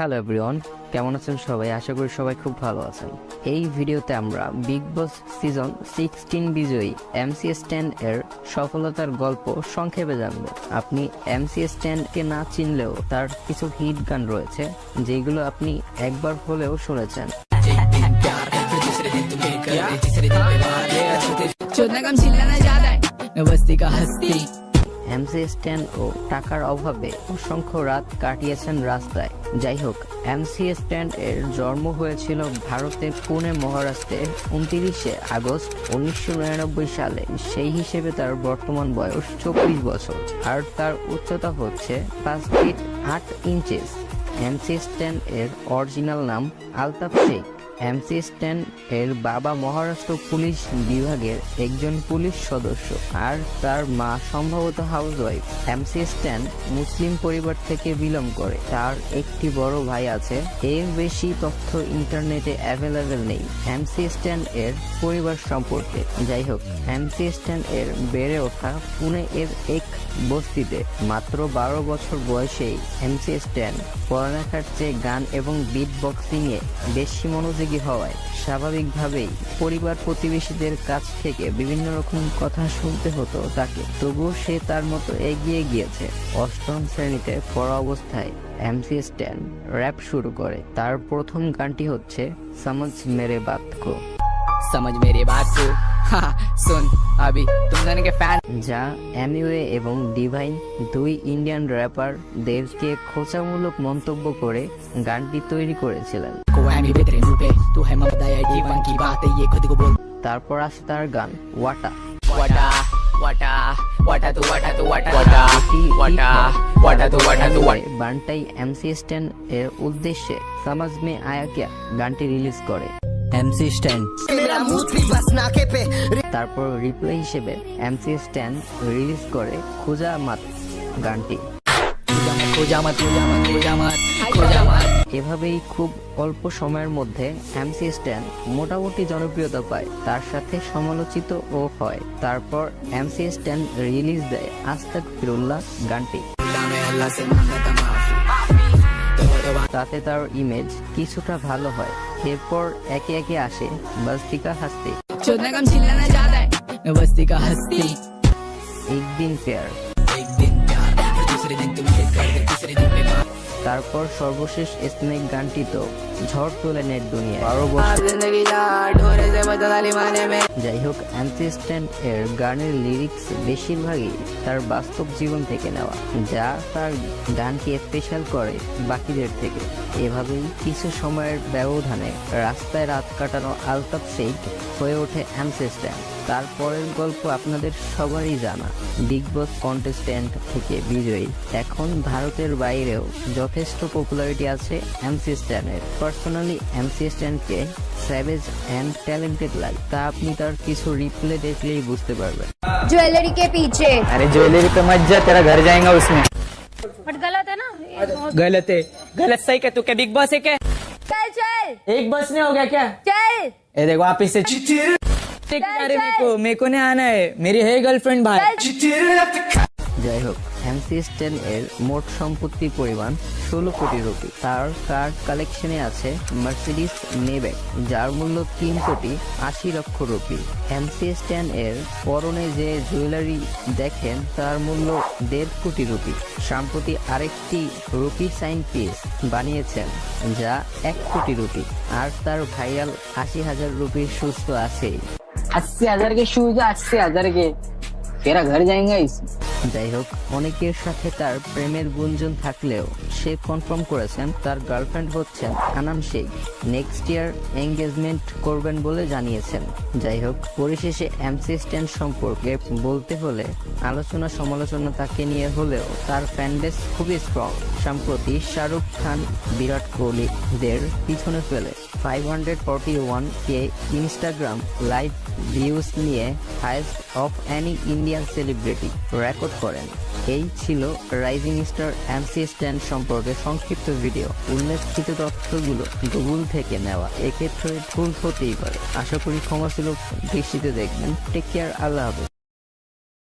Hello everyone, কেমন আছেন সবাই? আশা করি সবাই খুব ভালো আছেন। এই ভিডিওতে আমরা বিগ বস সিজন 16 বিজয়ী এমসি স্ট্যান এর সফলতার গল্প সংক্ষেপে জানব। আপনি এমসি স্ট্যানকে না চিনলেও তার কিছু হিট গান রয়েছে যেগুলো আপনি একবার হলেও শুনেছেন। এমসি স্ট্যান ও টাকার অভাবে অসংখ্য রাত কাটিয়েছেন রাস্তায়। যাই হোক, এমসি স্ট্যান এর জন্ম হয়েছিল ভারতের পুনে মহারাষ্ট্রে 29 আগস্ট 1999 সালে। সেই হিসেবে তার বর্তমান বয়স 24 বছর আর তার উচ্চতা হচ্ছে 5 ফিট 8 ইঞ্চিস। এমসি স্ট্যান এর অরিজিনাল নাম আলতাফ শেখ। এমসি স্ট্যান এর বাবা মহারাষ্ট্র পুলিশ বিভাগের একজন পুলিশ সদস্য আর তার মা সম্ভবত হাউসওয়াইফ। এমসি স্ট্যান মুসলিম পরিবার থেকে বিলং করে। তার একটি বড় ভাই আছে। এর বেশি তথ্য ইন্টারনেটে অ্যাভেলেবেল নেই এমসি স্ট্যান এর পরিবার সম্পর্কে। যাই হোক, এমসি স্ট্যান এর বেড়ে ওঠা পুনে এর এক বস্তিতে। মাত্র 12 বছর বয়সেই এমসি স্ট্যান পড়ালেখার চেয়ে গান এবং বিট বক্সিং এ বেশি মনোযোগী হওয়ায় স্বাভাবিকভাবেই পরিবার প্রতিবেশীদের কাছ থেকে বিভিন্ন রকম কথা শুনতে হতো তাকে। তবুও সে তার মতো এগিয়ে গিয়েছে। 8ম শ্রেণীতে পড়া অবস্থায় এমসি স্ট্যান র্যাপ শুরু করে। তার প্রথম গানটি হচ্ছে সমঝ মেরে বাত কো। समझ मेरी बात को सुन अभी तुम दोनों के फैन যা এমইওয়ে এবং ডিভাইন দুই ইন্ডিয়ান র্যাপারদেরকে খোঁচামূলক মন্তব্য করে গানটি তৈরি করেছিলেন। को एमी बेतरे मुंह पे तू है ममता या जीवन की बात है ये खुद को बोल। তারপর আসে তার গান ওয়াটা। वाटा वाटा वाटा तू वाटा तू वाटा वाटा वाटा वाटा तू वाटा तू वाटा। বানটাই এমসি স্ট্যান এর উদ্দেশ্যে সমাজ মে আয়া কিয়া গানটি রিলিজ করে এমসি স্ট্যান। তারপর রিপ্লাই হিসেবে এমসি স্ট্যান রিলিজ করে খুঁজা মাত গানটি। खोजा मत खोजा मत खोजा मत खोजा मत। এভাবেই খুব অল্প সময়ের মধ্যে এমসি স্ট্যান মোটামুটি জনপ্রিয়তা পায়, তার সাথে সমালোচিত ও হয়। তারপর এমসি স্ট্যান রিলিজ দেয় আস্তাক ফিরুল্লাহ গানটি। তাতে তার ইমেজ কিছুটা ভালো হয়। এরপর একে একে আসে বস্তিকা হাসতে, चोदना कम चिल्लाना ज्यादा है बस्ती का हस्ती। একদিন ফেয়ার, एक दिन प्यार फिर दूसरे दिन तुम हिट कर दे तीसरे दिन पे बात। তারপর সর্বশেষ স্নেক গানটি তো ঝড় তোলে নেট দুনিয়ায় 12 বছর। जिंदगी जा ढोरे से बदली माने में। যাই হোক, এমসি স্ট্যান এর গানের লিরিক্স বেশিরভাগই তার বাস্তব জীবন থেকে নেওয়া, যা তার গানকে স্পেশাল করে বাকিদের থেকে। এভাবেই কিছু সময়ের ব্যবধানে রাস্তায় রাত কাটানো আলতাফ শেখ হয়ে ওঠে এমসি স্ট্যান। তারপরের গল্প আপনাদের সবারই জানা, বিগ বস কন্টেস্ট্যান্ট থেকে বিজয়ী। এখন ভারতের বাইরেও যথেষ্ট পপুলারিটি আছে এমসি স্ট্যানের। পার্সোনালি এমসি স্ট্যানকে স্যাভেজ অ্যান্ড ট্যালেন্টেড লাগে, তা আপনি তার কিছু রিপ্লে দেখলেই বুঝতে পারবেন। ज्वेलरी के पीछे अरे ज्वेलरी पे मत जा तेरा घर जाएगा उसमें। बट गलत है ना गलत है गलत सही क्या तू क्या बिग बॉस है क्या? चल चल एक बस नहीं हो गया क्या? चल ये देखो वापिस से अरे मेरे को नहीं आना है, मेरी है गर्लफ्रेंड भाई। যাই হোক, এমসি স্ট্যান এর মোট সম্পত্তির পরিমাণ 16 কোটি রুপি। তার কার্ড কালেকশনে আছে মার্সিডিজ মেব্যাক, যার মূল্য 3 কোটি 80 লক্ষ রুপি। এমসি স্ট্যান এর পরনে যে জুয়েলারি দেখেন তার মূল্য 1.5 কোটি রুপি। সম্প্রতি আরেকটি রুপি সাইন পিস বানিয়েছেন যা 1 কোটি রুপি। আর তার ভাইরাল 80,000 রুপির সুস্থ আছে। 80,000 के शूज 80,000 के तेरा घर जाएगा इस। যাই হোক, অনেকের সাথে তার প্রেমের গুঞ্জন থাকলেও সে কনফার্ম করেছেন তার গার্লফ্রেন্ড হচ্ছেন Anam Sheikh. Next year engagement করবেন বলে জানিয়েছেন। যাই হোক, পরিশেষে এমসি স্ট্যান সম্পর্কে বলতে হলে আলোচনা সমালোচনা তাকে নিয়ে হলেও তার ফ্যানবেস খুবই স্ট্রং। সম্প্রতি শাহরুখ খান, বিরাট কোহলিদের পিছনে ফেলে 541K ইনস্টাগ্রাম লাইভ ভিউজ নিয়ে highest of any Indian celebrity record করেন। এই ছিল রাইজিং স্টার এমসি স্ট্যান সম্পর্কে সংক্ষিপ্ত ভিডিও। উল্লেখিত তথ্যগুলো গুগল থেকে নেওয়া, এক্ষেত্রে ভুল হতেই পারে। আশা করি ক্ষমাসুলভ দৃষ্টিতে দেখবেন। টেক কেয়ার, আল্লাহ হাফেজ।